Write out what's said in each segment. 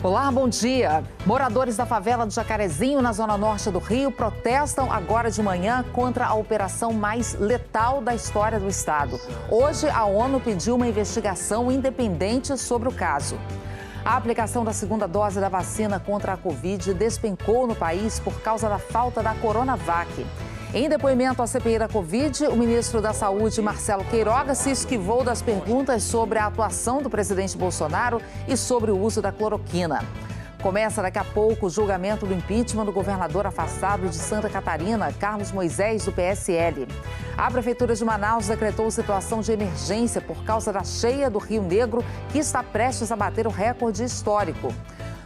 Olá, bom dia. Moradores da favela do Jacarezinho, na zona norte do Rio, protestam agora de manhã contra a operação mais letal da história do estado. Hoje, a ONU pediu uma investigação independente sobre o caso. A aplicação da segunda dose da vacina contra a Covid despencou no país por causa da falta da Coronavac. Em depoimento à CPI da Covid, o ministro da Saúde, Marcelo Queiroga, se esquivou das perguntas sobre a atuação do presidente Bolsonaro e sobre o uso da cloroquina. Começa daqui a pouco o julgamento do impeachment do governador afastado de Santa Catarina, Carlos Moisés, do PSL. A Prefeitura de Manaus decretou situação de emergência por causa da cheia do Rio Negro, que está prestes a bater o recorde histórico.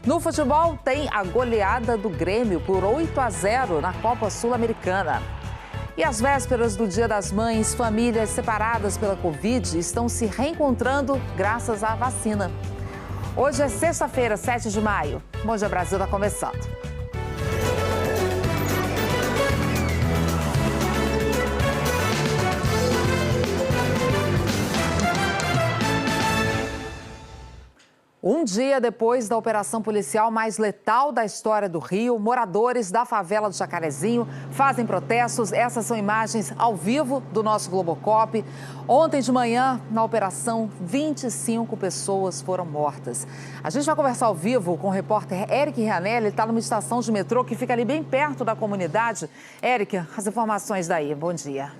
No futebol, tem a goleada do Grêmio por 8-0 na Copa Sul-Americana. E às vésperas do Dia das Mães, famílias separadas pela Covid estão se reencontrando graças à vacina. Hoje é sexta-feira, 7 de maio. Bom Dia Brasil está começando. Um dia depois da operação policial mais letal da história do Rio, moradores da favela do Jacarezinho fazem protestos. Essas são imagens ao vivo do nosso Globocop. Ontem de manhã, na operação, 25 pessoas foram mortas. A gente vai conversar ao vivo com o repórter Eric Rianelli. Ele está numa estação de metrô que fica ali bem perto da comunidade. Eric, as informações daí. Bom dia.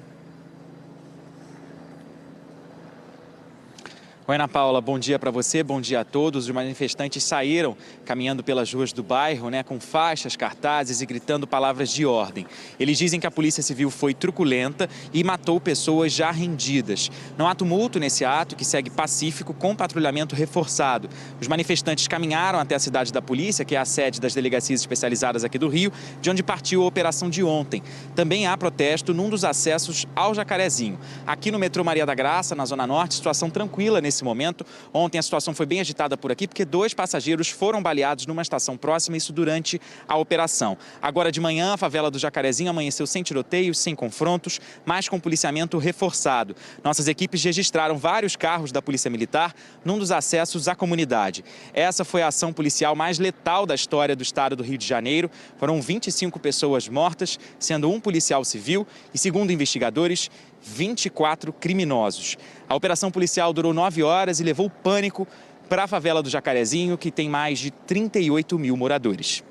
Oi, Ana Paula, bom dia para você, bom dia a todos. Os manifestantes saíram caminhando pelas ruas do bairro, com faixas, cartazes e gritando palavras de ordem. Eles dizem que a Polícia Civil foi truculenta e matou pessoas já rendidas. Não há tumulto nesse ato, que segue pacífico, com patrulhamento reforçado. Os manifestantes caminharam até a cidade da polícia, que é a sede das delegacias especializadas aqui do Rio, de onde partiu a operação de ontem. Também há protesto num dos acessos ao Jacarezinho. Aqui no metrô Maria da Graça, na Zona Norte, situação tranquila nesse momento. Ontem a situação foi bem agitada por aqui porque 2 passageiros foram baleados numa estação próxima, isso durante a operação. Agora de manhã, a favela do Jacarezinho amanheceu sem tiroteios, sem confrontos, mas com policiamento reforçado. Nossas equipes registraram vários carros da Polícia Militar num dos acessos à comunidade. Essa foi a ação policial mais letal da história do estado do Rio de Janeiro. Foram 25 pessoas mortas, sendo 1 policial civil e, segundo investigadores, 24 criminosos. A operação policial durou 9 horas e levou pânico para a favela do Jacarezinho, que tem mais de 38 mil moradores.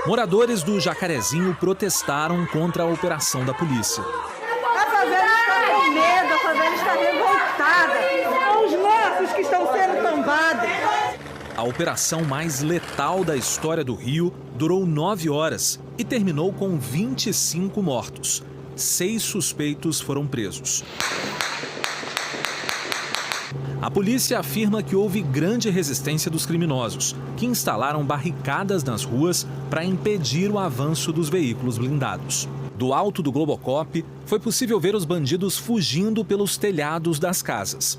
Moradores do Jacarezinho protestaram contra a operação da polícia. A favela está com medo, a favela está revoltada. São os nossos que estão sendo tombados. A operação mais letal da história do Rio durou 9 horas e terminou com 25 mortos. 6 suspeitos foram presos. A polícia afirma que houve grande resistência dos criminosos, que instalaram barricadas nas ruas para impedir o avanço dos veículos blindados. Do alto do Globocop, foi possível ver os bandidos fugindo pelos telhados das casas.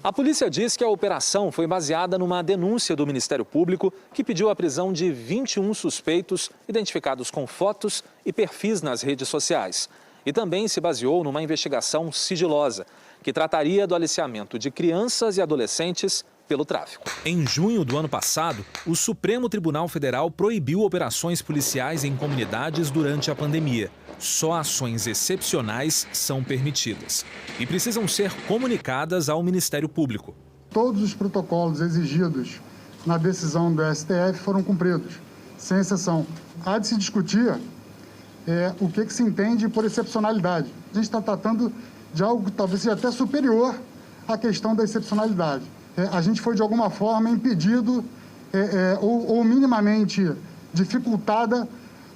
A polícia diz que a operação foi baseada numa denúncia do Ministério Público, que pediu a prisão de 21 suspeitos identificados com fotos e perfis nas redes sociais. E também se baseou numa investigação sigilosa, que trataria do aliciamento de crianças e adolescentes pelo tráfico. Em junho do ano passado, o Supremo Tribunal Federal proibiu operações policiais em comunidades durante a pandemia. Só ações excepcionais são permitidas e precisam ser comunicadas ao Ministério Público. Todos os protocolos exigidos na decisão do STF foram cumpridos, sem exceção. Há de se discutir o que se entende por excepcionalidade. A gente está tratando de algo que talvez seja até superior à questão da excepcionalidade. A gente foi, de alguma forma, impedido ou minimamente dificultada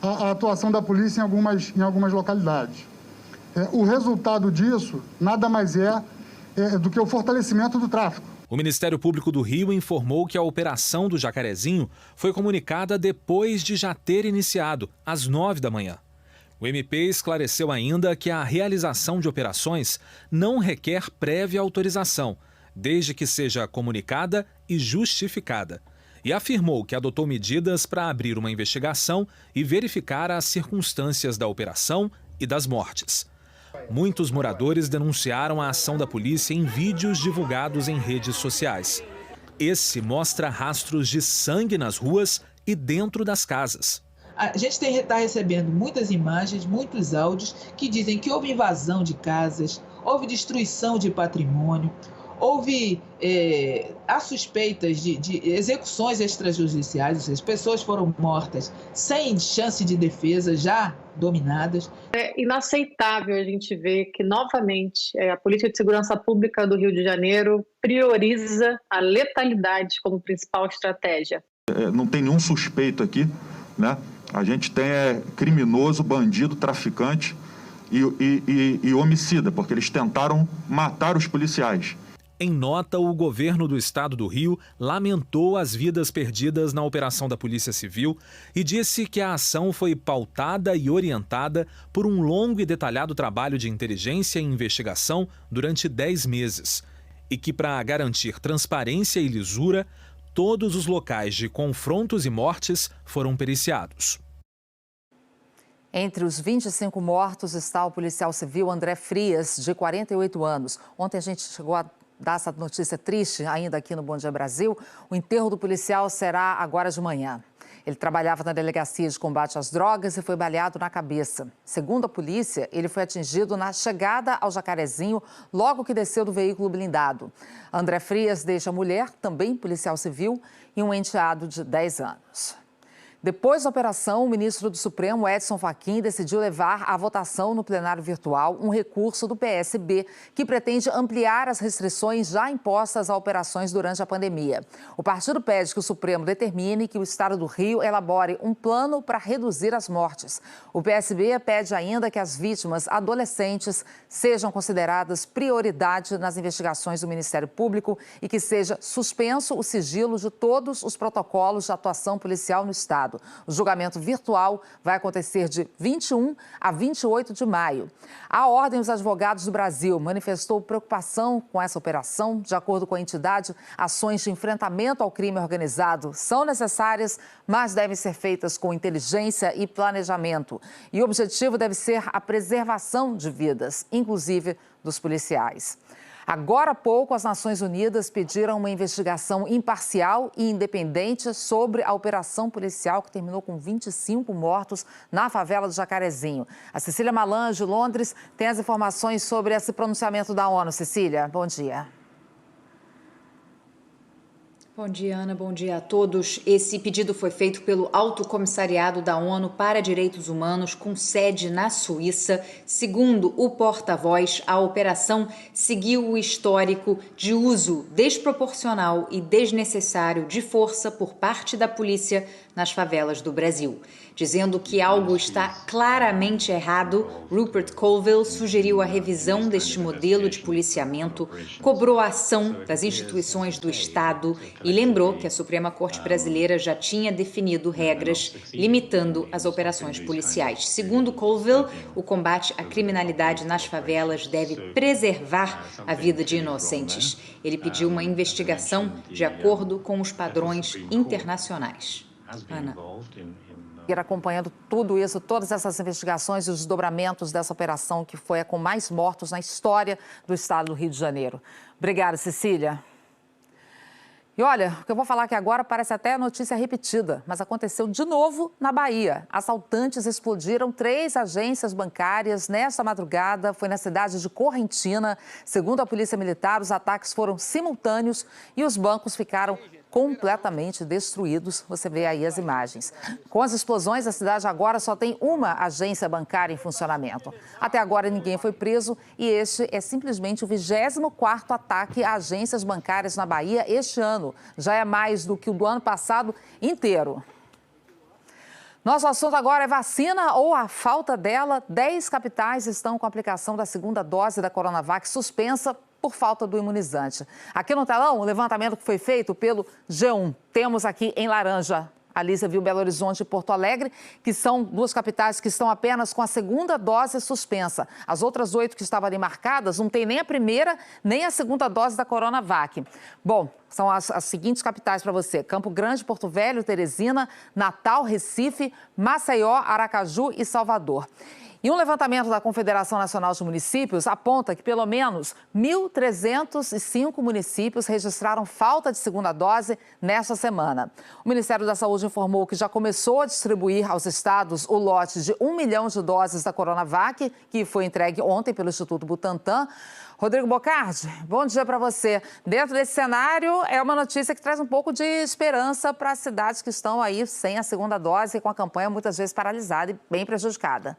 a atuação da polícia em algumas localidades. O resultado disso nada mais é do que o fortalecimento do tráfico. O Ministério Público do Rio informou que a operação do Jacarezinho foi comunicada depois de já ter iniciado, às 9 da manhã. O MP esclareceu ainda que a realização de operações não requer prévia autorização, desde que seja comunicada e justificada. E afirmou que adotou medidas para abrir uma investigação e verificar as circunstâncias da operação e das mortes. Muitos moradores denunciaram a ação da polícia em vídeos divulgados em redes sociais. Esse mostra rastros de sangue nas ruas e dentro das casas. A gente está recebendo muitas imagens, muitos áudios que dizem que houve invasão de casas, houve destruição de patrimônio, houve há suspeitas de execuções extrajudiciais, ou seja, as pessoas foram mortas sem chance de defesa, já dominadas. É inaceitável a gente ver que, novamente, a Política de Segurança Pública do Rio de Janeiro prioriza a letalidade como principal estratégia. Não tem nenhum suspeito aqui, né? A gente tem criminoso, bandido, traficante e homicida, porque eles tentaram matar os policiais. Em nota, o governo do estado do Rio lamentou as vidas perdidas na operação da Polícia Civil e disse que a ação foi pautada e orientada por um longo e detalhado trabalho de inteligência e investigação durante 10 meses. E que, para garantir transparência e lisura, todos os locais de confrontos e mortes foram periciados. Entre os 25 mortos está o policial civil André Frias, de 48 anos. Ontem a gente chegou a dar essa notícia triste ainda aqui no Bom Dia Brasil. O enterro do policial será agora de manhã. Ele trabalhava na Delegacia de Combate às Drogas e foi baleado na cabeça. Segundo a polícia, ele foi atingido na chegada ao Jacarezinho, logo que desceu do veículo blindado. André Frias deixa a mulher, também policial civil, e um enteado de 10 anos. Depois da operação, o ministro do Supremo, Edson Fachin, decidiu levar à votação no plenário virtual um recurso do PSB que pretende ampliar as restrições já impostas a operações durante a pandemia. O partido pede que o Supremo determine que o Estado do Rio elabore um plano para reduzir as mortes. O PSB pede ainda que as vítimas adolescentes sejam consideradas prioridade nas investigações do Ministério Público e que seja suspenso o sigilo de todos os protocolos de atuação policial no Estado. O julgamento virtual vai acontecer de 21 a 28 de maio. A Ordem dos Advogados do Brasil manifestou preocupação com essa operação. De acordo com a entidade, ações de enfrentamento ao crime organizado são necessárias, mas devem ser feitas com inteligência e planejamento. E o objetivo deve ser a preservação de vidas, inclusive dos policiais. Agora há pouco, as Nações Unidas pediram uma investigação imparcial e independente sobre a operação policial que terminou com 25 mortos na favela do Jacarezinho. A Cecília Malan, de Londres, tem as informações sobre esse pronunciamento da ONU. Cecília, bom dia. Bom dia, Ana. Bom dia a todos. Esse pedido foi feito pelo Alto Comissariado da ONU para Direitos Humanos, com sede na Suíça. Segundo o porta-voz, a operação seguiu o histórico de uso desproporcional e desnecessário de força por parte da polícia nas favelas do Brasil. Dizendo que algo está claramente errado, Rupert Colville sugeriu a revisão deste modelo de policiamento, cobrou a ação das instituições do Estado e lembrou que a Suprema Corte Brasileira já tinha definido regras limitando as operações policiais. Segundo Colville, o combate à criminalidade nas favelas deve preservar a vida de inocentes. Ele pediu uma investigação de acordo com os padrões internacionais. Ana. Ir acompanhando tudo isso, todas essas investigações e os desdobramentos dessa operação que foi a com mais mortos na história do estado do Rio de Janeiro. Obrigada, Cecília. E olha, o que eu vou falar aqui agora parece até notícia repetida, mas aconteceu de novo na Bahia. Assaltantes explodiram 3 agências bancárias nesta madrugada, foi na cidade de Correntina. Segundo a Polícia Militar, os ataques foram simultâneos e os bancos ficaram completamente destruídos. Você vê aí as imagens. Com as explosões, a cidade agora só tem uma agência bancária em funcionamento. Até agora ninguém foi preso e este é simplesmente o 24º ataque a agências bancárias na Bahia este ano. Já é mais do que o do ano passado inteiro. Nosso assunto agora é vacina ou a falta dela. 10 capitais estão com a aplicação da segunda dose da Coronavac suspensa por falta do imunizante. Aqui no telão, o levantamento que foi feito pelo G1. Temos aqui em laranja, a Lísia viu Belo Horizonte e Porto Alegre, que são 2 capitais que estão apenas com a segunda dose suspensa. As outras 8 que estavam ali marcadas não têm nem a primeira, nem a segunda dose da Coronavac. Bom, são as seguintes capitais para você: Campo Grande, Porto Velho, Teresina, Natal, Recife, Maceió, Aracaju e Salvador. E um levantamento da Confederação Nacional de Municípios aponta que pelo menos 1.305 municípios registraram falta de segunda dose nesta semana. O Ministério da Saúde informou que já começou a distribuir aos estados o lote de 1 milhão de doses da Coronavac, que foi entregue ontem pelo Instituto Butantan. Rodrigo Bocardi, bom dia para você. Dentro desse cenário, é uma notícia que traz um pouco de esperança para as cidades que estão aí sem a segunda dose e com a campanha muitas vezes paralisada e bem prejudicada.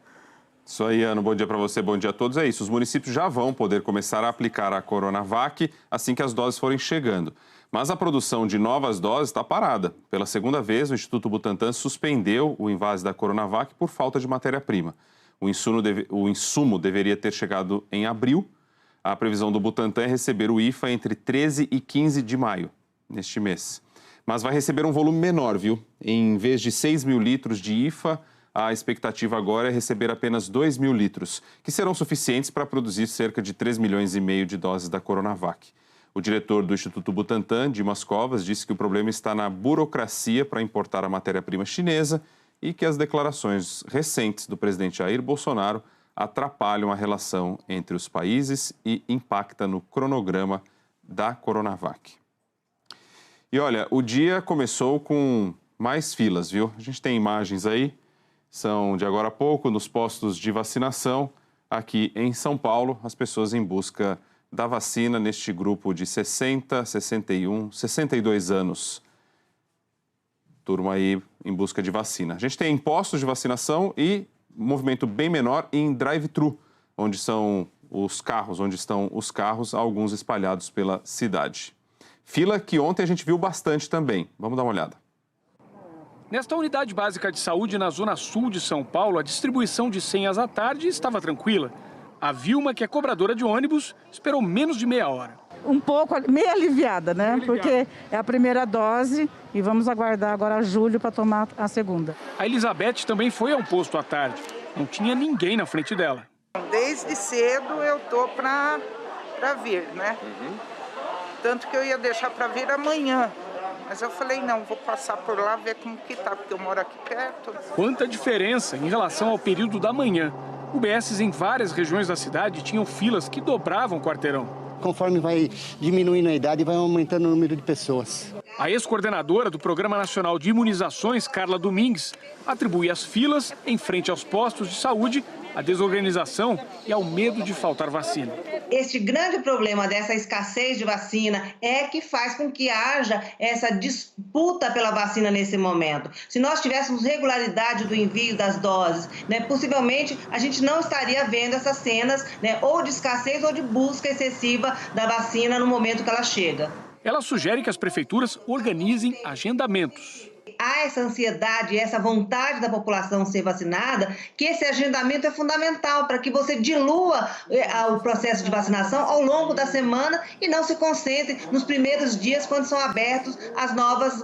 Isso aí, Ana. Bom dia para você, bom dia a todos. É isso, os municípios já vão poder começar a aplicar a Coronavac assim que as doses forem chegando. Mas a produção de novas doses está parada. Pela segunda vez, o Instituto Butantan suspendeu o invase da Coronavac por falta de matéria-prima. O insumo deveria ter chegado em abril. A previsão do Butantan é receber o IFA entre 13 e 15 de maio, neste mês. Mas vai receber um volume menor, viu? Em vez de 6 mil litros de IFA, a expectativa agora é receber apenas 2 mil litros, que serão suficientes para produzir cerca de 3 milhões e meio de doses da Coronavac. O diretor do Instituto Butantan, Dimas Covas, disse que o problema está na burocracia para importar a matéria-prima chinesa e que as declarações recentes do presidente Jair Bolsonaro atrapalham a relação entre os países e impacta no cronograma da Coronavac. E olha, o dia começou com mais filas, viu? A gente tem imagens aí. São de agora a pouco nos postos de vacinação aqui em São Paulo, as pessoas em busca da vacina neste grupo de 60, 61, 62 anos. Turma aí em busca de vacina. A gente tem postos de vacinação e um movimento bem menor em drive-thru, onde estão os carros, alguns espalhados pela cidade. Fila que ontem a gente viu bastante também. Vamos dar uma olhada. Nesta unidade básica de saúde na zona sul de São Paulo, a distribuição de senhas à tarde estava tranquila. A Vilma, que é cobradora de ônibus, esperou menos de meia hora. Um pouco, meio aliviada, né? Porque é a primeira dose e vamos aguardar agora julho para tomar a segunda. A Elizabeth também foi ao posto à tarde. Não tinha ninguém na frente dela. Desde cedo eu tô para vir, né? Tanto que eu ia deixar para vir amanhã. Mas eu falei, não, vou passar por lá, ver como que tá, porque eu moro aqui perto. Quanta diferença em relação ao período da manhã. UBSs em várias regiões da cidade tinham filas que dobravam o quarteirão. Conforme vai diminuindo a idade, vai aumentando o número de pessoas. A ex-coordenadora do Programa Nacional de Imunizações, Carla Domingues, atribui as filas em frente aos postos de saúde à desorganização e ao medo de faltar vacina. Este grande problema dessa escassez de vacina é que faz com que haja essa disputa pela vacina nesse momento. Se nós tivéssemos regularidade do envio das doses, né, possivelmente a gente não estaria vendo essas cenas, né, ou de escassez ou de busca excessiva da vacina no momento que ela chega. Ela sugere que as prefeituras organizem agendamentos. Há essa ansiedade, essa vontade da população ser vacinada, que esse agendamento é fundamental para que você dilua o processo de vacinação ao longo da semana e não se concentre nos primeiros dias quando são abertos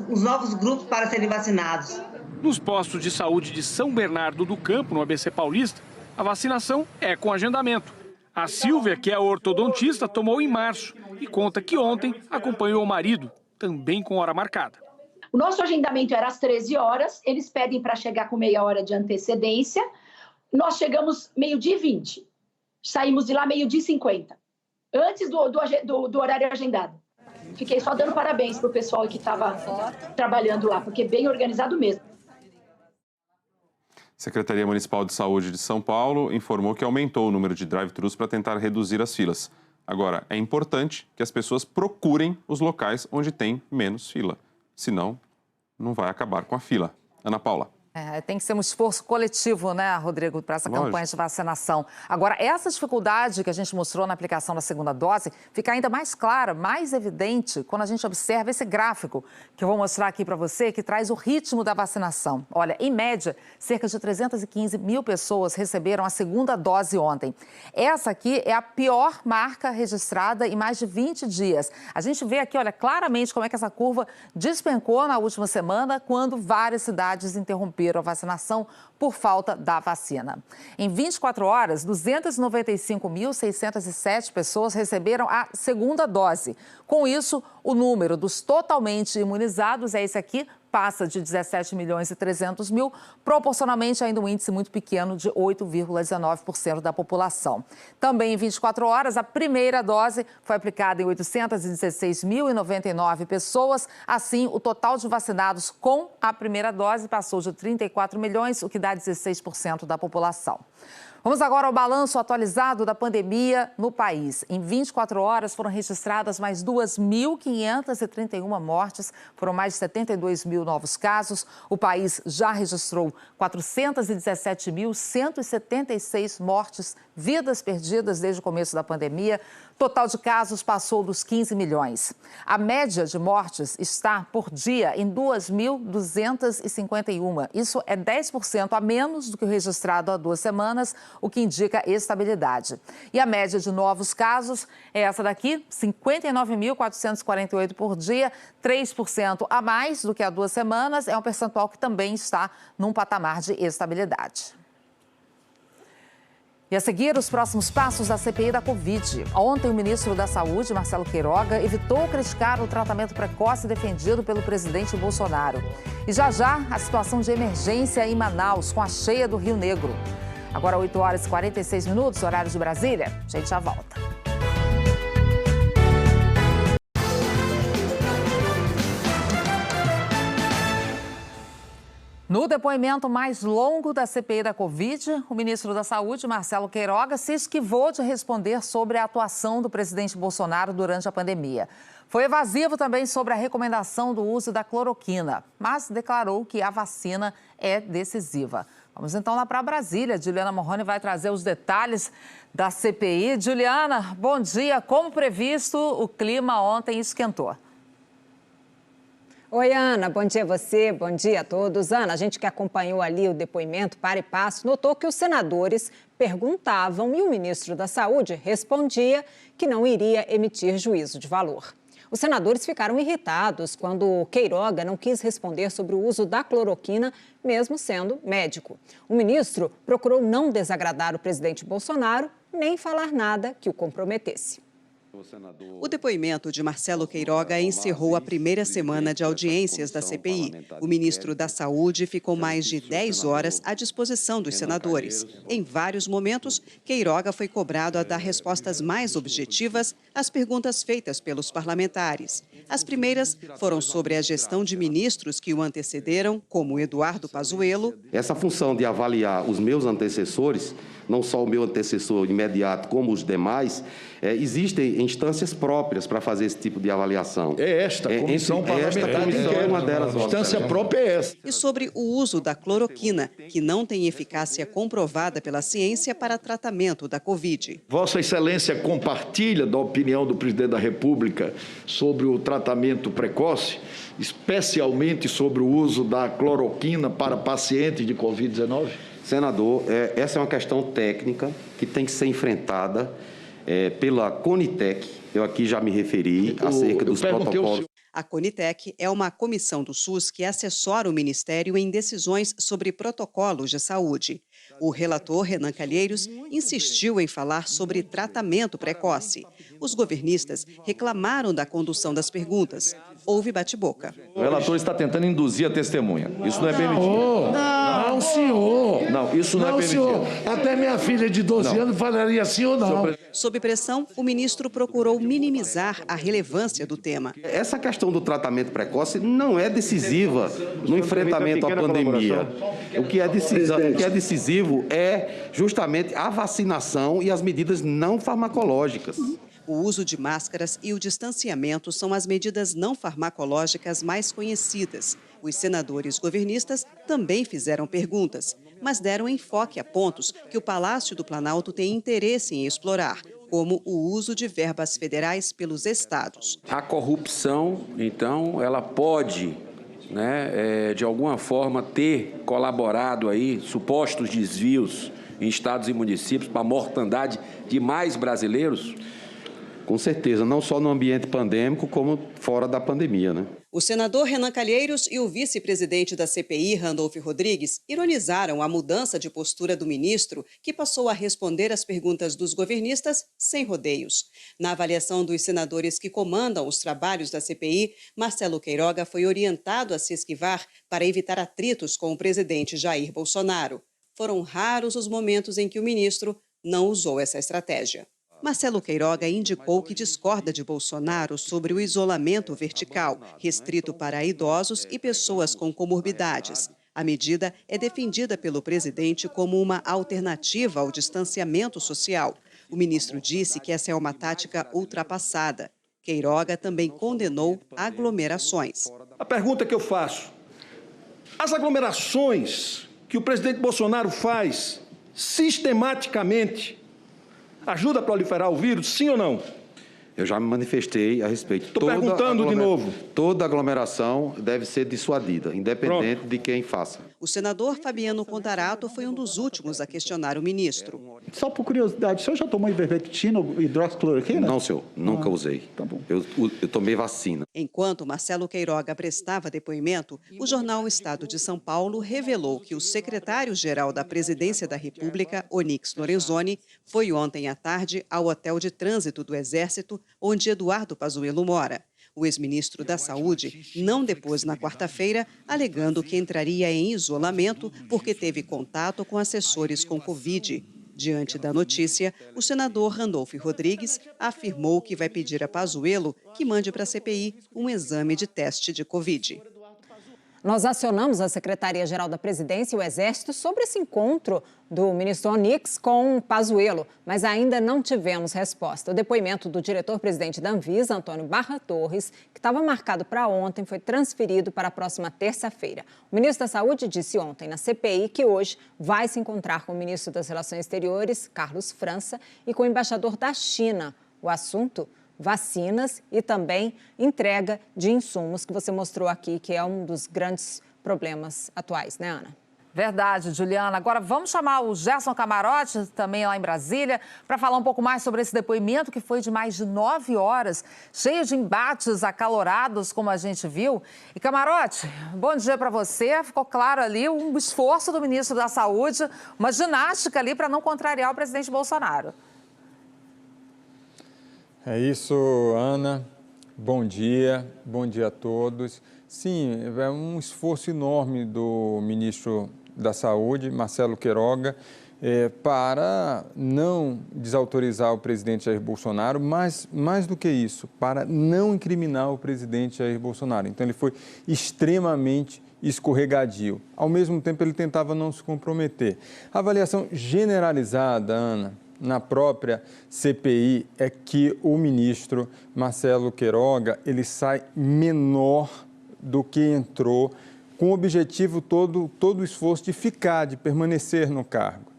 os novos grupos para serem vacinados. Nos postos de saúde de São Bernardo do Campo, no ABC Paulista, a vacinação é com agendamento. A Silvia, que é ortodontista, tomou em março e conta que ontem acompanhou o marido, também com hora marcada. O nosso agendamento era às 13 horas, eles pedem para chegar com meia hora de antecedência. Nós chegamos meio-dia e 20, saímos de lá meio-dia e 50, antes do horário agendado. Fiquei só dando parabéns para o pessoal que estava trabalhando lá, porque é bem organizado mesmo. A Secretaria Municipal de Saúde de São Paulo informou que aumentou o número de drive-thrus para tentar reduzir as filas. Agora, é importante que as pessoas procurem os locais onde tem menos fila. Senão, não vai acabar com a fila. Ana Paula. Tem que ser um esforço coletivo, né, Rodrigo, para essa campanha de vacinação. Agora, essa dificuldade que a gente mostrou na aplicação da segunda dose fica ainda mais clara, mais evidente, quando a gente observa esse gráfico que eu vou mostrar aqui para você, que traz o ritmo da vacinação. Olha, em média, cerca de 315 mil pessoas receberam a segunda dose ontem. Essa aqui é a pior marca registrada em mais de 20 dias. A gente vê aqui, olha, claramente como é que essa curva despencou na última semana, quando várias cidades interromperam a vacinação por falta da vacina. Em 24 horas, 295.607 pessoas receberam a segunda dose. Com isso, o número dos totalmente imunizados é esse aqui, passa de 17 milhões e 300 mil, proporcionalmente ainda um índice muito pequeno de 8,19% da população. Também em 24 horas, a primeira dose foi aplicada em 816.099 pessoas. Assim, o total de vacinados com a primeira dose passou de 34 milhões, o que dá 16% da população. Vamos agora ao balanço atualizado da pandemia no país. Em 24 horas foram registradas mais 2.531 mortes, foram mais de 72 mil novos casos. O país já registrou 417.176 mortes, vidas perdidas desde o começo da pandemia. Total de casos passou dos 15 milhões. A média de mortes está por dia em 2.251. Isso é 10% a menos do que o registrado há 2 semanas, o que indica estabilidade. E a média de novos casos é essa daqui, 59.448 por dia, 3% a mais do que há 2 semanas. É um percentual que também está num patamar de estabilidade. E a seguir, os próximos passos da CPI da Covid. Ontem, o ministro da Saúde, Marcelo Queiroga, evitou criticar o tratamento precoce defendido pelo presidente Bolsonaro. E já, a situação de emergência em Manaus, com a cheia do Rio Negro. Agora, 8 horas e 46 minutos, horário de Brasília. A gente já volta. No depoimento mais longo da CPI da Covid, o ministro da Saúde, Marcelo Queiroga, se esquivou de responder sobre a atuação do presidente Bolsonaro durante a pandemia. Foi evasivo também sobre a recomendação do uso da cloroquina, mas declarou que a vacina é decisiva. Vamos então lá para Brasília. Juliana Morrone vai trazer os detalhes da CPI. Juliana, bom dia. Como previsto, o clima ontem esquentou. Oi, Ana, bom dia a você, bom dia a todos. Ana, a gente que acompanhou ali o depoimento para e passo, notou que os senadores perguntavam e o ministro da Saúde respondia que não iria emitir juízo de valor. Os senadores ficaram irritados quando Queiroga não quis responder sobre o uso da cloroquina, mesmo sendo médico. O ministro procurou não desagradar o presidente Bolsonaro, nem falar nada que o comprometesse. O depoimento de Marcelo Queiroga encerrou a primeira semana de audiências da CPI. O ministro da Saúde ficou mais de 10 horas à disposição dos senadores. Em vários momentos, Queiroga foi cobrado a dar respostas mais objetivas às perguntas feitas pelos parlamentares. As primeiras foram sobre a gestão de ministros que o antecederam, como Eduardo Pazuello. Essa função de avaliar os meus antecessores, não só o meu antecessor imediato, como os demais, existem instâncias próprias para fazer esse tipo de avaliação. É esta comissão parlamentar. Esta comissão é uma delas. A instância própria é essa. E sobre o uso da cloroquina, que não tem eficácia comprovada pela ciência para tratamento da Covid. Vossa Excelência compartilha da opinião do presidente da República sobre o tratamento precoce, especialmente sobre o uso da cloroquina para pacientes de Covid-19? Senador, essa é uma questão técnica que tem que ser enfrentada pela Conitec. Eu aqui já me referi acerca dos protocolos. A Conitec é uma comissão do SUS que assessora o Ministério em decisões sobre protocolos de saúde. O relator, Renan Calheiros, insistiu em falar sobre tratamento precoce. Os governistas reclamaram da condução das perguntas. Houve bate-boca. O relator está tentando induzir a testemunha. Isso não é permitido. Não, senhor. Não, isso não é permitido. Senhor. Até minha filha de 12 anos falaria sim ou não. Sob pressão, o ministro procurou minimizar a relevância do tema. Essa questão do tratamento precoce não é decisiva no enfrentamento à pandemia. O que é decisivo é justamente a vacinação e as medidas não farmacológicas. O uso de máscaras e o distanciamento são as medidas não farmacológicas mais conhecidas. Os senadores governistas também fizeram perguntas, mas deram enfoque a pontos que o Palácio do Planalto tem interesse em explorar, como o uso de verbas federais pelos estados. A corrupção, então, ela pode, de alguma forma, ter colaborado aí, supostos desvios em estados e municípios para a mortandade de mais brasileiros? com certeza, não só no ambiente pandêmico, como fora da pandemia, né? O senador Renan Calheiros e o vice-presidente da CPI, Randolph Rodrigues, ironizaram a mudança de postura do ministro, que passou a responder às perguntas dos governistas sem rodeios. Na avaliação dos senadores que comandam os trabalhos da CPI, Marcelo Queiroga foi orientado a se esquivar para evitar atritos com o presidente Jair Bolsonaro. Foram raros os momentos em que o ministro não usou essa estratégia. Marcelo Queiroga indicou que discorda de Bolsonaro sobre o isolamento vertical, restrito para idosos e pessoas com comorbidades. A medida é defendida pelo presidente como uma alternativa ao distanciamento social. O ministro disse que essa é uma tática ultrapassada. Queiroga também condenou aglomerações. A pergunta que eu faço: as aglomerações que o presidente Bolsonaro faz sistematicamente ajuda a proliferar o vírus, sim ou não? Eu já me manifestei a respeito. Estou perguntando de novo. Toda aglomeração deve ser dissuadida, independente de quem faça. O senador Fabiano Contarato foi um dos últimos a questionar o ministro. Só por curiosidade, o senhor já tomou ivermectina ou hidroxicloroquina? Não, senhor. Nunca usei. Tá bom. Eu tomei vacina. Enquanto Marcelo Queiroga prestava depoimento, o jornal Estado de São Paulo revelou que o secretário-geral da Presidência da República, Onyx Lorenzoni, foi ontem à tarde ao Hotel de Trânsito do Exército, onde Eduardo Pazuello mora. O ex-ministro da Saúde não depôs na quarta-feira, alegando que entraria em isolamento porque teve contato com assessores com Covid. Diante da notícia, o senador Randolph Rodrigues afirmou que vai pedir a Pazuello que mande para a CPI um exame de teste de Covid. Nós acionamos a Secretaria-Geral da Presidência e o Exército sobre esse encontro do ministro Onyx com Pazuello, mas ainda não tivemos resposta. O depoimento do diretor-presidente da Anvisa, Antônio Barra Torres, que estava marcado para ontem, foi transferido para a próxima terça-feira. O ministro da Saúde disse ontem na CPI que hoje vai se encontrar com o ministro das Relações Exteriores, Carlos França, e com o embaixador da China. O assunto: vacinas e também entrega de insumos, que você mostrou aqui, que é um dos grandes problemas atuais, né, Ana? Verdade, Juliana. Agora vamos chamar o Gerson Camarote, também lá em Brasília, para falar um pouco mais sobre esse depoimento que foi de mais de 9 horas, cheio de embates acalorados, como a gente viu. E Camarote, bom dia para você. Ficou claro ali um esforço do ministro da Saúde, uma ginástica ali para não contrariar o presidente Bolsonaro. É isso, Ana. Bom dia a todos. Sim, é um esforço enorme do ministro da Saúde, Marcelo Queiroga, para não desautorizar o presidente Jair Bolsonaro, mas mais do que isso, para não incriminar o presidente Jair Bolsonaro. Então, ele foi extremamente escorregadio. Ao mesmo tempo, ele tentava não se comprometer. A avaliação generalizada, Ana, na própria CPI, é que o ministro Marcelo Queiroga, ele sai menor do que entrou, com o objetivo todo o esforço de ficar, de permanecer no cargo.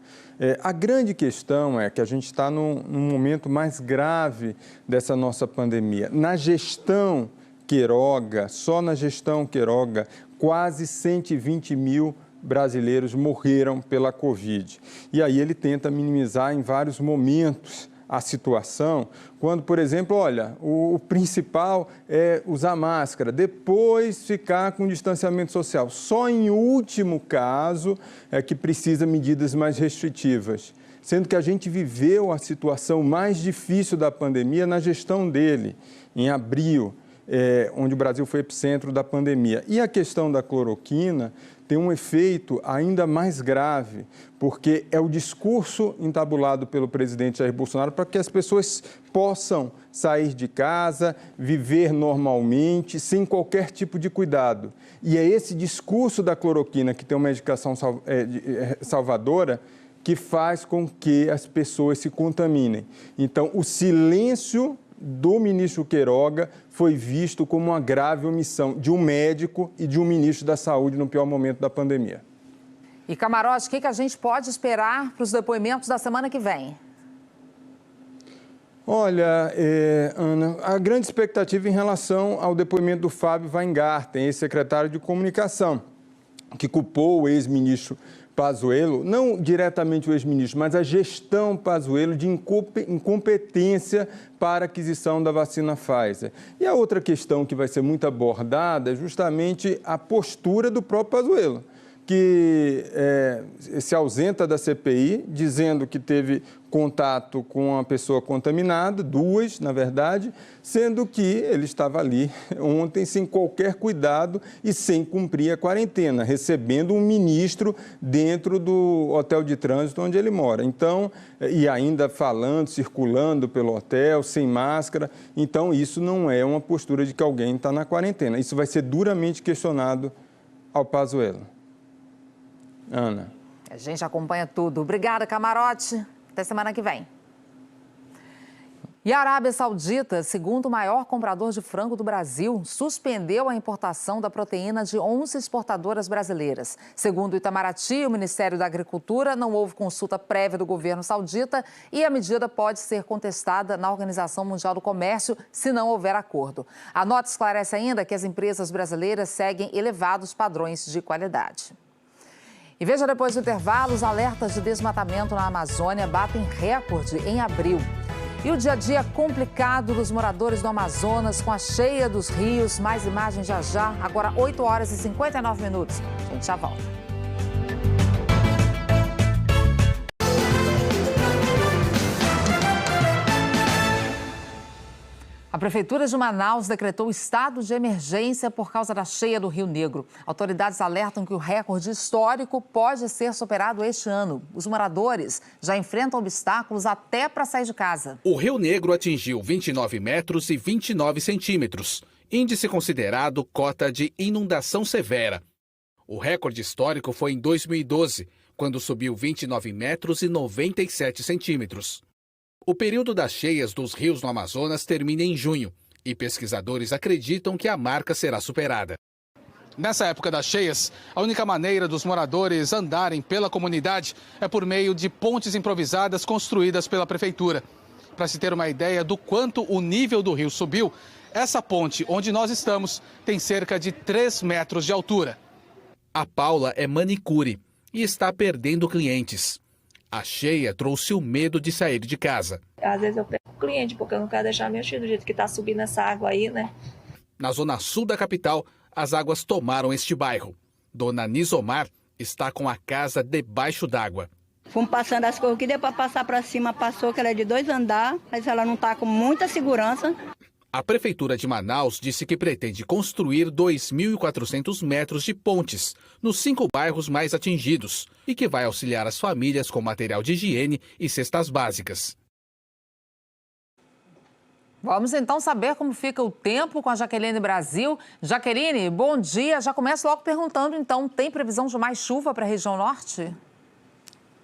A grande questão é que a gente está num momento mais grave dessa nossa pandemia. Na gestão Queiroga, só na gestão Queiroga, quase 120 mil brasileiros morreram pela Covid. E aí ele tenta minimizar em vários momentos a situação, quando, por exemplo, olha, o principal é usar máscara, depois ficar com distanciamento social. Só em último caso é que precisa medidas mais restritivas, sendo que a gente viveu a situação mais difícil da pandemia na gestão dele, em abril, onde o Brasil foi epicentro da pandemia. E a questão da cloroquina tem um efeito ainda mais grave, porque é o discurso entabulado pelo presidente Jair Bolsonaro para que as pessoas possam sair de casa, viver normalmente, sem qualquer tipo de cuidado. E é esse discurso da cloroquina, que tem uma medicação salvadora, que faz com que as pessoas se contaminem. Então, o silêncio do ministro Queiroga foi visto como uma grave omissão de um médico e de um ministro da Saúde no pior momento da pandemia. E Camarote, o que a gente pode esperar para os depoimentos da semana que vem? Olha, Ana, a grande expectativa em relação ao depoimento do Fábio Weingarten, ex-secretário de Comunicação, que culpou o ex-ministro Pazuello, não diretamente o ex-ministro, mas a gestão Pazuello de incompetência para a aquisição da vacina Pfizer. E a outra questão que vai ser muito abordada é justamente a postura do próprio Pazuello, que se ausenta da CPI, dizendo que teve contato com uma pessoa contaminada, 2, na verdade, sendo que ele estava ali ontem sem qualquer cuidado e sem cumprir a quarentena, recebendo um ministro dentro do hotel de trânsito onde ele mora. Então, e ainda falando, circulando pelo hotel, sem máscara. Então, isso não é uma postura de que alguém está na quarentena. Isso vai ser duramente questionado ao Pazuello. Ana. A gente acompanha tudo. Obrigada, Camarote. Até semana que vem. E a Arábia Saudita, segundo o maior comprador de frango do Brasil, suspendeu a importação da proteína de 11 exportadoras brasileiras. Segundo o Itamaraty, o Ministério da Agricultura, não houve consulta prévia do governo saudita e a medida pode ser contestada na Organização Mundial do Comércio se não houver acordo. A nota esclarece ainda que as empresas brasileiras seguem elevados padrões de qualidade. E veja depois do intervalo, os alertas de desmatamento na Amazônia batem recorde em abril. E o dia a dia complicado dos moradores do Amazonas com a cheia dos rios. Mais imagens já já, agora 8 horas e 59 minutos. A gente já volta. A Prefeitura de Manaus decretou estado de emergência por causa da cheia do Rio Negro. Autoridades alertam que o recorde histórico pode ser superado este ano. Os moradores já enfrentam obstáculos até para sair de casa. O Rio Negro atingiu 29 metros e 29 centímetros, índice considerado cota de inundação severa. O recorde histórico foi em 2012, quando subiu 29 metros e 97 centímetros. O período das cheias dos rios no Amazonas termina em junho e pesquisadores acreditam que a marca será superada. Nessa época das cheias, a única maneira dos moradores andarem pela comunidade é por meio de pontes improvisadas construídas pela prefeitura. Para se ter uma ideia do quanto o nível do rio subiu, essa ponte onde nós estamos tem cerca de 3 metros de altura. A Paula é manicure e está perdendo clientes. A cheia trouxe o medo de sair de casa. Às vezes eu perco o cliente porque eu não quero deixar meu filho do jeito que está subindo essa água aí, né? Na zona sul da capital, as águas tomaram este bairro. Dona Nizomar está com a casa debaixo d'água. Fomos passando as coisas que deu para passar para cima, passou, que ela é de 2 andares, mas ela não está com muita segurança. A Prefeitura de Manaus disse que pretende construir 2.400 metros de pontes nos 5 bairros mais atingidos e que vai auxiliar as famílias com material de higiene e cestas básicas. Vamos então saber como fica o tempo com a Jaqueline Brasil. Jaqueline, bom dia. Já começo logo perguntando, então, tem previsão de mais chuva para a região norte?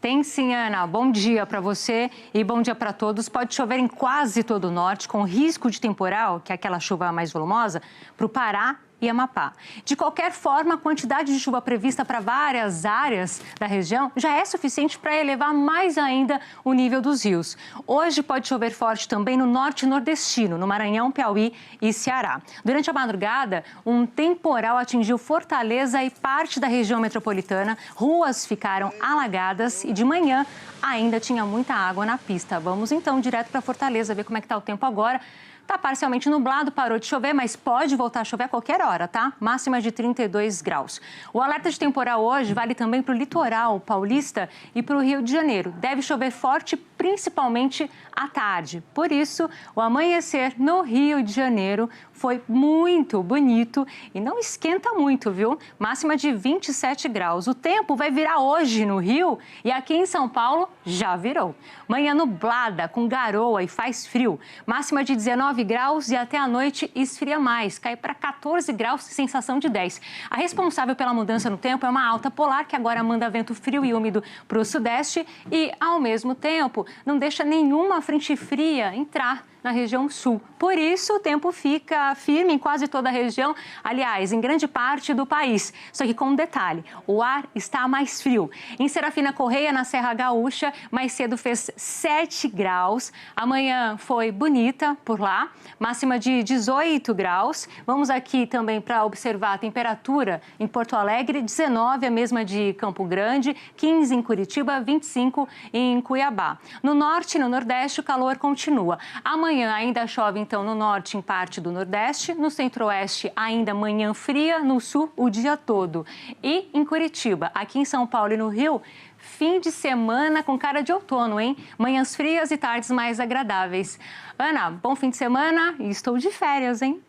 Tem sim, Ana. Bom dia para você e bom dia para todos. Pode chover em quase todo o norte, com risco de temporal, que é aquela chuva mais volumosa, para o Pará e Amapá. De qualquer forma, a quantidade de chuva prevista para várias áreas da região já é suficiente para elevar mais ainda o nível dos rios. Hoje pode chover forte também no norte nordestino, no Maranhão, Piauí e Ceará. Durante a madrugada, um temporal atingiu Fortaleza e parte da região metropolitana. Ruas ficaram alagadas e de manhã ainda tinha muita água na pista. Vamos então direto para Fortaleza ver como é que está o tempo agora. Está parcialmente nublado, parou de chover, mas pode voltar a chover a qualquer hora, tá? Máxima de 32 graus. O alerta de temporal hoje vale também para o litoral paulista e para o Rio de Janeiro. Deve chover forte, principalmente à tarde. Por isso, o amanhecer no Rio de Janeiro foi muito bonito e não esquenta muito, viu? Máxima de 27 graus. O tempo vai virar hoje no Rio e aqui em São Paulo já virou. Manhã nublada, com garoa e faz frio. Máxima de 19 graus e até a noite esfria mais. Cai para 14 graus, sensação de 10. A responsável pela mudança no tempo é uma alta polar que agora manda vento frio e úmido para o sudeste e, ao mesmo tempo, não deixa nenhuma frente fria entrar na região sul. Por isso, o tempo fica firme em quase toda a região, aliás, em grande parte do país. Só que com um detalhe, o ar está mais frio. Em Serafina Correia, na Serra Gaúcha, mais cedo fez 7 graus. Amanhã foi bonita por lá, máxima de 18 graus. Vamos aqui também para observar a temperatura em Porto Alegre, 19, a mesma de Campo Grande, 15 em Curitiba, 25 em Cuiabá. No norte e no nordeste, o calor continua. Amanhã ainda chove, então, no norte, em parte do nordeste. No centro-oeste, ainda manhã fria. No sul, o dia todo. E em Curitiba, aqui em São Paulo e no Rio, fim de semana com cara de outono, hein? Manhãs frias e tardes mais agradáveis. Ana, bom fim de semana e estou de férias, hein?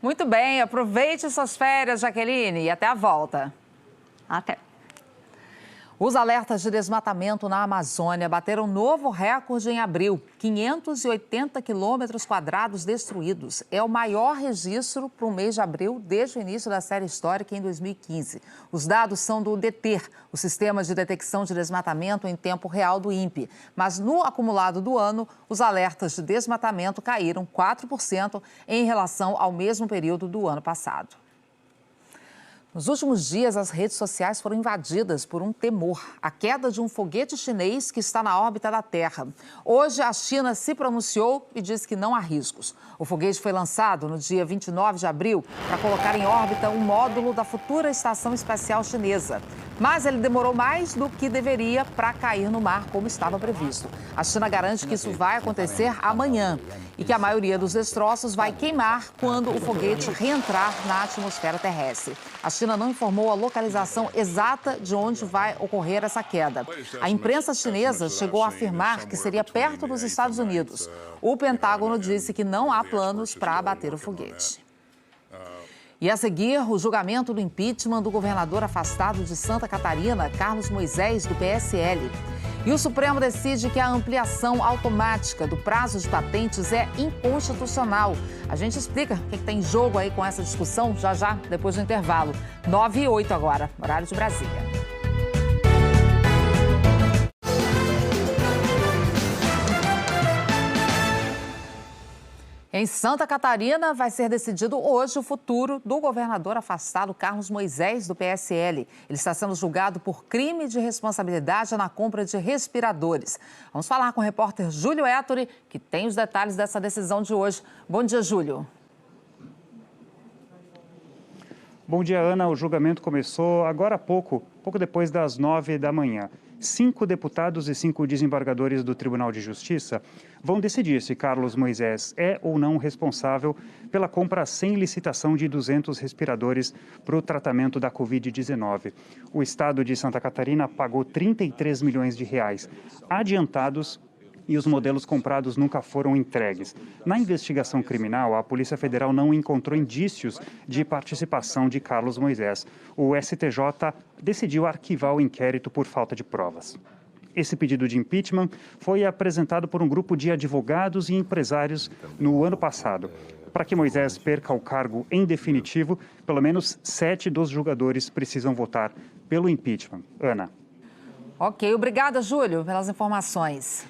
Muito bem, aproveite suas férias, Jaqueline, e até a volta. Até. Os alertas de desmatamento na Amazônia bateram novo recorde em abril. 580 quilômetros quadrados destruídos. É o maior registro para o mês de abril desde o início da série histórica em 2015. Os dados são do DETER, o Sistema de Detecção de Desmatamento em Tempo Real do INPE. Mas no acumulado do ano, os alertas de desmatamento caíram 4% em relação ao mesmo período do ano passado. Nos últimos dias, as redes sociais foram invadidas por um temor, a queda de um foguete chinês que está na órbita da Terra. Hoje, a China se pronunciou e disse que não há riscos. O foguete foi lançado no dia 29 de abril para colocar em órbita um módulo da futura Estação Espacial Chinesa. Mas ele demorou mais do que deveria para cair no mar, como estava previsto. A China garante que isso vai acontecer amanhã e que a maioria dos destroços vai queimar quando o foguete reentrar na atmosfera terrestre. A China não informou a localização exata de onde vai ocorrer essa queda. A imprensa chinesa chegou a afirmar que seria perto dos Estados Unidos. O Pentágono disse que não há planos para abater o foguete. E a seguir, o julgamento do impeachment do governador afastado de Santa Catarina, Carlos Moisés, do PSL. E o Supremo decide que a ampliação automática do prazo de patentes é inconstitucional. A gente explica o que está em jogo aí com essa discussão já, depois do intervalo. 9h08 agora, horário de Brasília. Em Santa Catarina, vai ser decidido hoje o futuro do governador afastado Carlos Moisés, do PSL. Ele está sendo julgado por crime de responsabilidade na compra de respiradores. Vamos falar com o repórter Júlio Ettore, que tem os detalhes dessa decisão de hoje. Bom dia, Júlio. Bom dia, Ana. O julgamento começou agora há pouco depois das 9 da manhã. 5 deputados e 5 desembargadores do Tribunal de Justiça vão decidir se Carlos Moisés é ou não responsável pela compra sem licitação de 200 respiradores para o tratamento da Covid-19. O estado de Santa Catarina pagou 33 milhões de reais adiantados e os modelos comprados nunca foram entregues. Na investigação criminal, a Polícia Federal não encontrou indícios de participação de Carlos Moisés. O STJ decidiu arquivar o inquérito por falta de provas. Esse pedido de impeachment foi apresentado por um grupo de advogados e empresários no ano passado. Para que Moisés perca o cargo em definitivo, pelo menos 7 dos julgadores precisam votar pelo impeachment. Ana. Ok, obrigada, Júlio, pelas informações.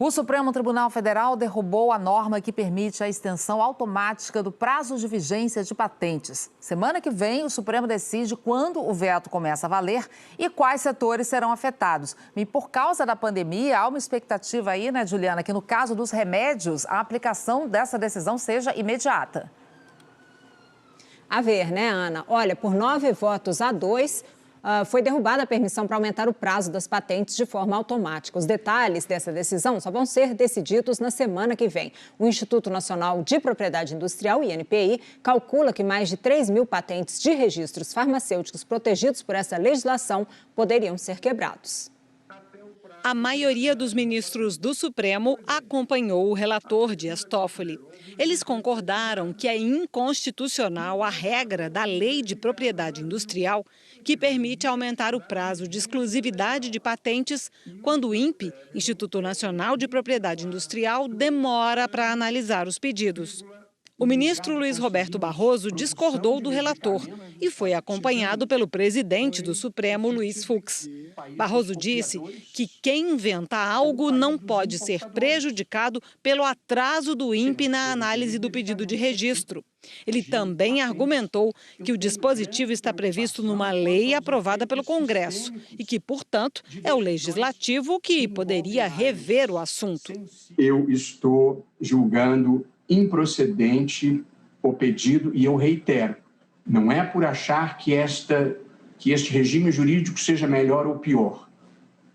O Supremo Tribunal Federal derrubou a norma que permite a extensão automática do prazo de vigência de patentes. Semana que vem, o Supremo decide quando o veto começa a valer e quais setores serão afetados. E por causa da pandemia, há uma expectativa aí, né, Juliana, que no caso dos remédios, a aplicação dessa decisão seja imediata. A ver, né, Ana? Olha, por 9 votos a 2... foi derrubada a permissão para aumentar o prazo das patentes de forma automática. Os detalhes dessa decisão só vão ser decididos na semana que vem. O Instituto Nacional de Propriedade Industrial, INPI, calcula que mais de 3.000 patentes de registros farmacêuticos protegidos por essa legislação poderiam ser quebrados. A maioria dos ministros do Supremo acompanhou o relator Dias Toffoli. Eles concordaram que é inconstitucional a regra da Lei de Propriedade Industrial que permite aumentar o prazo de exclusividade de patentes quando o INPI, Instituto Nacional de Propriedade Industrial, demora para analisar os pedidos. O ministro Luiz Roberto Barroso discordou do relator e foi acompanhado pelo presidente do Supremo, Luiz Fux. Barroso disse que quem inventa algo não pode ser prejudicado pelo atraso do INPE na análise do pedido de registro. Ele também argumentou que o dispositivo está previsto numa lei aprovada pelo Congresso e que, portanto, é o Legislativo que poderia rever o assunto. Eu estou julgando improcedente o pedido e eu reitero, não é por achar que este regime jurídico seja melhor ou pior,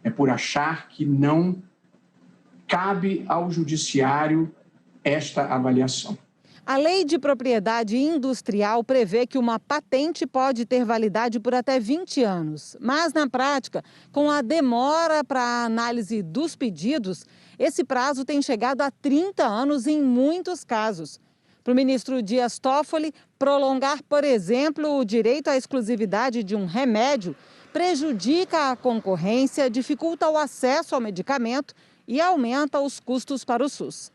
é por achar que não cabe ao judiciário esta avaliação. A Lei de Propriedade Industrial prevê que uma patente pode ter validade por até 20 anos. Mas, na prática, com a demora para a análise dos pedidos, esse prazo tem chegado a 30 anos em muitos casos. Para o ministro Dias Toffoli, prolongar, por exemplo, o direito à exclusividade de um remédio prejudica a concorrência, dificulta o acesso ao medicamento e aumenta os custos para o SUS.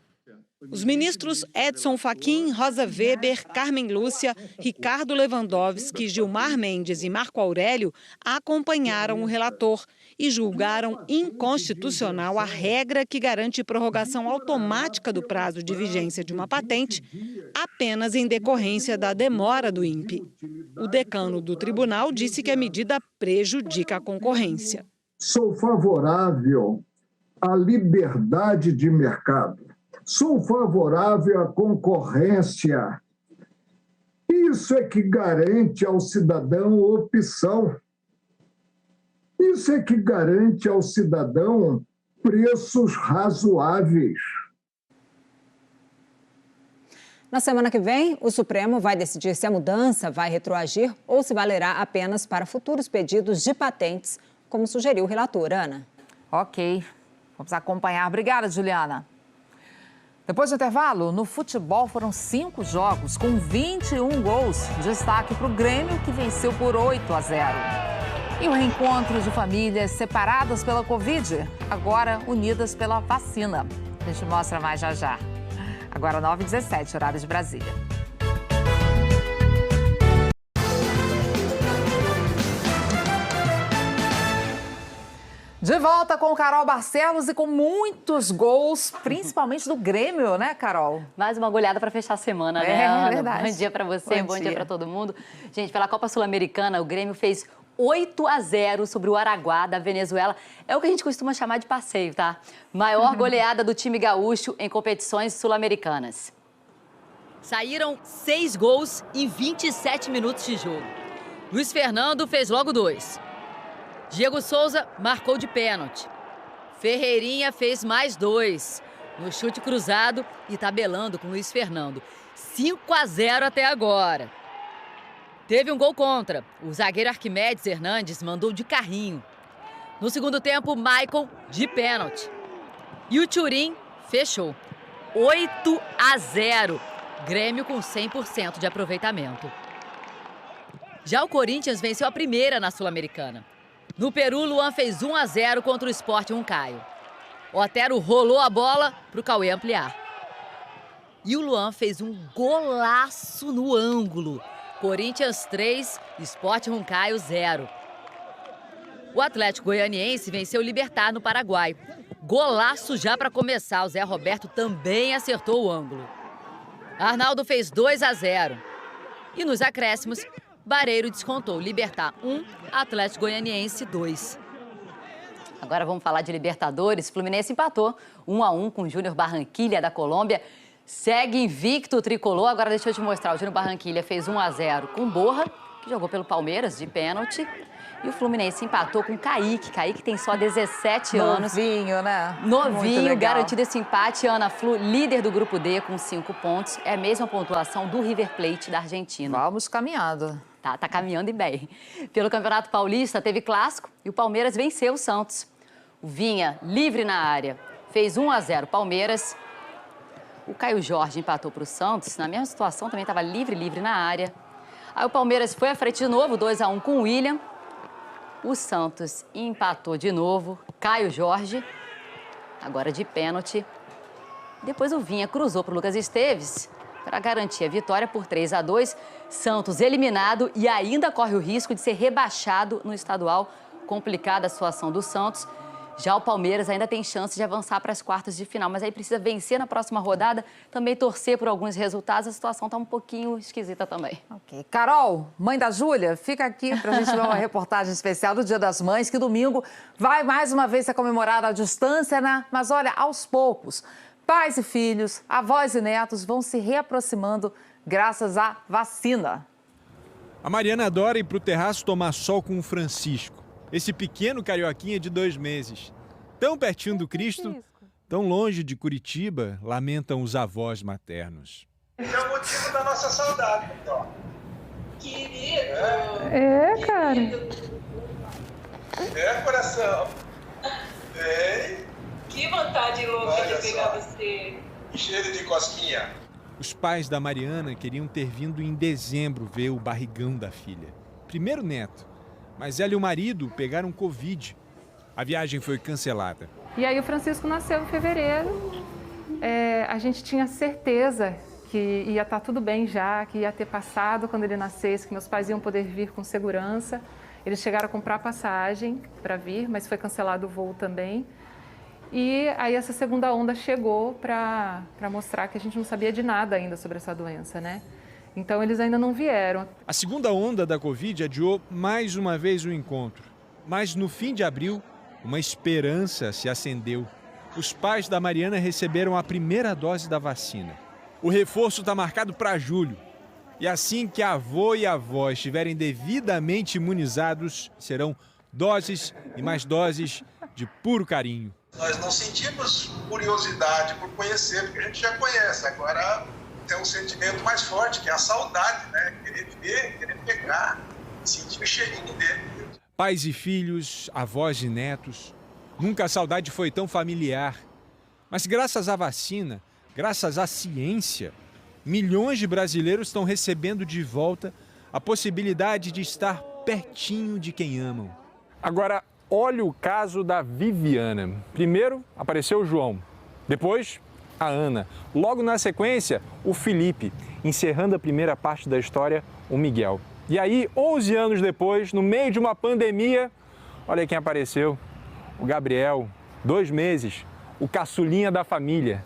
Os ministros Edson Fachin, Rosa Weber, Carmen Lúcia, Ricardo Lewandowski, Gilmar Mendes e Marco Aurélio acompanharam o relator e julgaram inconstitucional a regra que garante prorrogação automática do prazo de vigência de uma patente apenas em decorrência da demora do INPE. O decano do tribunal disse que a medida prejudica a concorrência. Sou favorável à liberdade de mercado. Sou favorável à concorrência. Isso é que garante ao cidadão opção. Isso é que garante ao cidadão preços razoáveis. Na semana que vem, o Supremo vai decidir se a mudança vai retroagir ou se valerá apenas para futuros pedidos de patentes, como sugeriu o relator, Ana. Ok, vamos acompanhar. Obrigada, Juliana. Depois do intervalo, no futebol foram 5 jogos com 21 gols. Destaque para o Grêmio, que venceu por 8-0. E o reencontro de famílias separadas pela Covid, agora unidas pela vacina. A gente mostra mais já já. Agora 9h17, horário de Brasília. De volta com Carol Barcelos e com muitos gols, principalmente do Grêmio, né, Carol? Mais uma goleada para fechar a semana, né, Ana? Verdade. Bom dia para você, bom dia para todo mundo. Gente, pela Copa Sul-Americana, o Grêmio fez 8-0 sobre o Araguá, da Venezuela. É o que a gente costuma chamar de passeio, tá? Maior goleada do time gaúcho em competições sul-americanas. Saíram 6 gols em 27 minutos de jogo. Luiz Fernando fez logo 2. Diego Souza marcou de pênalti. Ferreirinha fez mais 2. No chute cruzado e tabelando com Luiz Fernando. 5-0 até agora. Teve um gol contra. O zagueiro Arquimedes Hernandes mandou de carrinho. No segundo tempo, Michael de pênalti. E o Turim fechou. 8-0. Grêmio com 100% de aproveitamento. Já o Corinthians venceu a primeira na Sul-Americana. No Peru, Luan fez 1-0 contra o Sport Huancayo. Otero rolou a bola para o Cauê ampliar. E o Luan fez um golaço no ângulo. Corinthians 3, Sport Huancayo 0. O Atlético Goianiense venceu o Libertad no Paraguai. Golaço já para começar. O Zé Roberto também acertou o ângulo. Arnaldo fez 2-0. E nos acréscimos, Bareiro descontou Libertad 1, Atlético Goianiense 2. Agora vamos falar de Libertadores. Fluminense empatou 1-1 com o Júnior Barranquilla da Colômbia. Segue invicto o tricolor. Agora deixa eu te mostrar. O Júnior Barranquilla fez 1-0 com Borja, que jogou pelo Palmeiras de pênalti. E o Fluminense empatou com Kaique. Kaique tem só 17 anos. Novinho, né? Novinho, garantido esse empate. Ana Flu, líder do grupo D com 5 pontos. É a mesma pontuação do River Plate da Argentina. Vamos caminhando. Tá caminhando e bem. Pelo Campeonato Paulista, teve clássico e o Palmeiras venceu o Santos. O Vinha, livre na área, fez 1-0 Palmeiras. O Caio Jorge empatou para o Santos. Na mesma situação, também estava livre na área. Aí o Palmeiras foi à frente de novo, 2-1 com o William. O Santos empatou de novo. Caio Jorge, agora de pênalti. Depois o Vinha cruzou para o Lucas Esteves. para garantir a vitória por 3-2. Santos eliminado e ainda corre o risco de ser rebaixado no estadual. Complicada a situação do Santos. Já o Palmeiras ainda tem chance de avançar para as quartas de final, mas aí precisa vencer na próxima rodada, também torcer por alguns resultados. A situação está um pouquinho esquisita também. Ok. Carol, mãe da Júlia, fica aqui para a gente ver uma reportagem especial do Dia das Mães, que domingo vai mais uma vez ser comemorada à distância, né? Mas olha, aos poucos, pais e filhos, avós e netos vão se reaproximando graças à vacina. A Mariana adora ir para o terraço tomar sol com o Francisco. Esse pequeno carioquinha de 2 meses. Tão pertinho do Cristo, tão longe de Curitiba, lamentam os avós maternos. Esse é o motivo da nossa saudade, então. Querido. Cara. Coração. Que vontade louca de pegar você. Cheiro de cosquinha. Os pais da Mariana queriam ter vindo em dezembro ver o barrigão da filha. Primeiro neto. Mas ela e o marido pegaram Covid. A viagem foi cancelada. E aí o Francisco nasceu em fevereiro. A gente tinha certeza que ia estar tudo bem já, que ia ter passado quando ele nascesse, que meus pais iam poder vir com segurança. Eles chegaram a comprar passagem para vir, mas foi cancelado o voo também. E aí essa segunda onda chegou para mostrar que a gente não sabia de nada ainda sobre essa doença, né? Então, eles ainda não vieram. A segunda onda da Covid adiou mais uma vez o encontro. Mas no fim de abril, uma esperança se acendeu. Os pais da Mariana receberam a primeira dose da vacina. O reforço está marcado para julho. E assim que a avó e a avó estiverem devidamente imunizados, serão doses e mais doses de puro carinho. Nós não sentimos curiosidade por conhecer, porque a gente já conhece. Agora tem um sentimento mais forte, que é a saudade, né? Querer ver, querer pegar, sentir o cheirinho dele. Pais e filhos, avós e netos. Nunca a saudade foi tão familiar. Mas graças à vacina, graças à ciência, milhões de brasileiros estão recebendo de volta a possibilidade de estar pertinho de quem amam. Agora, olha o caso da Viviana. Primeiro apareceu o João, depois a Ana. Logo na sequência, o Felipe, encerrando a primeira parte da história, o Miguel. E aí, 11 anos depois, no meio de uma pandemia, olha quem apareceu, o Gabriel, 2 meses, o caçulinha da família.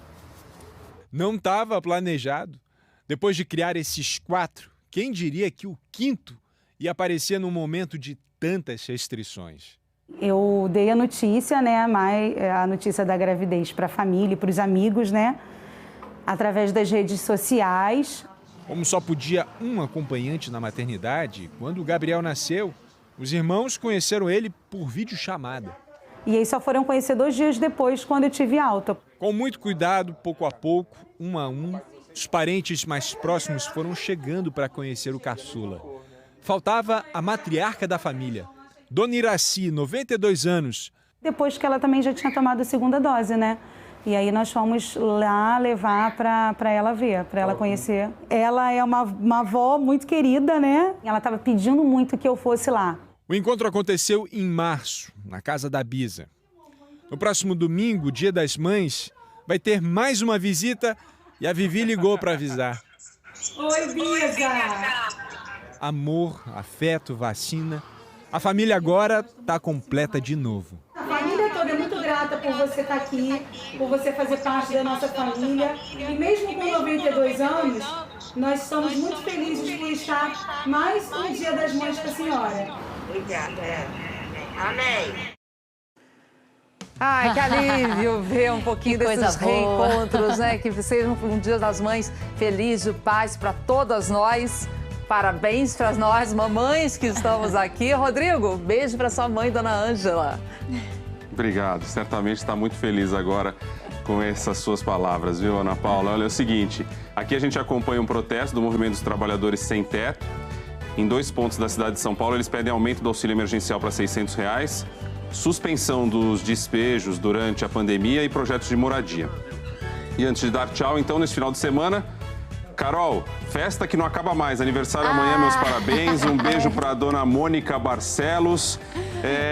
Não estava planejado. Depois de criar esses 4, quem diria que o 5º ia aparecer num momento de tantas restrições? Eu dei a notícia, né, a notícia da gravidez para a família e para os amigos, né, através das redes sociais. Como só podia um acompanhante na maternidade, quando o Gabriel nasceu, os irmãos conheceram ele por videochamada. E aí só foram conhecer 2 dias depois, quando eu tive alta. Com muito cuidado, pouco a pouco, um a um, os parentes mais próximos foram chegando para conhecer o caçula. Faltava a matriarca da família, Dona Iraci, 92 anos. Depois que ela também já tinha tomado a segunda dose, né? E aí nós fomos lá levar para ela ver, para ela conhecer. Ela é uma avó muito querida, né? Ela estava pedindo muito que eu fosse lá. O encontro aconteceu em março, na casa da Bisa. No próximo domingo, Dia das Mães, vai ter mais uma visita e a Vivi ligou para avisar. Oi, Bisa! Amor, afeto, vacina. A família agora está completa de novo. A família toda é muito grata por você estar aqui, por você fazer parte da nossa família. E mesmo com 92 anos, nós estamos muito felizes por estar mais um Dia das Mães com a senhora. Obrigada. Amém. Ai, que alívio ver um pouquinho desses reencontros, né? Que seja um Dia das Mães feliz, de paz para todas nós. Parabéns para nós, mamães que estamos aqui. Rodrigo, beijo para sua mãe, Dona Ângela. Obrigado. Certamente está muito feliz agora com essas suas palavras, viu, Ana Paula? Olha, é o seguinte, aqui a gente acompanha um protesto do Movimento dos Trabalhadores Sem Teto. Em 2 pontos da cidade de São Paulo, eles pedem aumento do auxílio emergencial para R$ 600, suspensão dos despejos durante a pandemia e projetos de moradia. E antes de dar tchau, então, nesse final de semana, Carol, festa que não acaba mais. Aniversário amanhã, meus parabéns. Um beijo para a dona Mônica Barcelos.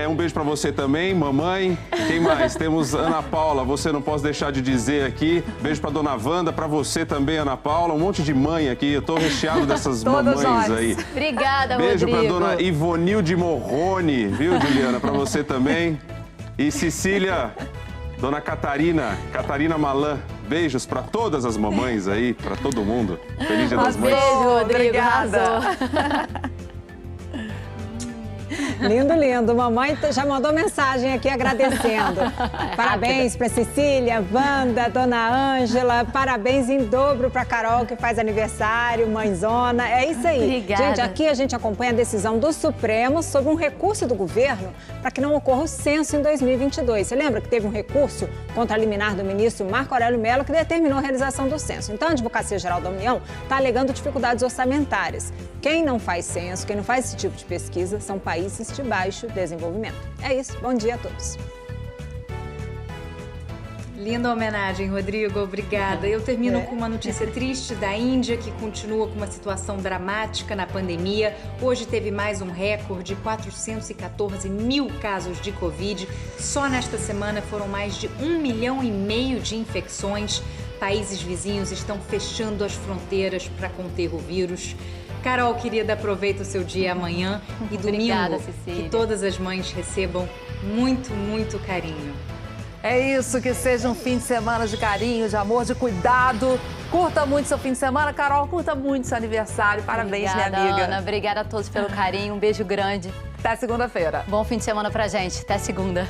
Um beijo para você também, mamãe. Quem mais? Temos Ana Paula, você não posso deixar de dizer aqui. Beijo para dona Wanda, para você também, Ana Paula. Um monte de mãe aqui, eu tô recheado dessas mamães aí. Obrigada, Beijo Rodrigo. para dona Ivonilde Morrone, viu, Juliana? Para você também. E Cecília, dona Catarina Malan. Beijos para todas as mamães aí, para todo mundo. Feliz Dia das Mães. Beijo, Rodrigo. Obrigada. Lindo, lindo. Mamãe já mandou mensagem aqui agradecendo. Parabéns para Cecília, Wanda, dona Ângela. Parabéns em dobro para Carol, que faz aniversário, mãezona. É isso aí. Obrigada. Gente, aqui a gente acompanha a decisão do Supremo sobre um recurso do governo para que não ocorra o censo em 2022. Você lembra que teve um recurso contra a liminar do ministro Marco Aurélio Mello que determinou a realização do censo. Então, a Advocacia Geral da União está alegando dificuldades orçamentárias. Quem não faz censo, quem não faz esse tipo de pesquisa, são países de baixo desenvolvimento. É isso. Bom dia a todos. Linda homenagem, Rodrigo. Obrigada. Eu termino com uma notícia triste da Índia, que continua com uma situação dramática na pandemia. Hoje teve mais um recorde, 414 mil casos de Covid. Só nesta semana foram mais de 1,5 milhão de infecções. Países vizinhos estão fechando as fronteiras para conter o vírus. Carol, querida, aproveita o seu dia amanhã e domingo. Obrigada, Cecília. Que todas as mães recebam muito, muito carinho. É isso, que seja um fim de semana de carinho, de amor, de cuidado. Curta muito seu fim de semana. Carol, curta muito seu aniversário. Parabéns, Obrigada, minha amiga. Ana. Obrigada a todos pelo carinho. Um beijo grande. Até segunda-feira. Bom fim de semana pra gente. Até segunda.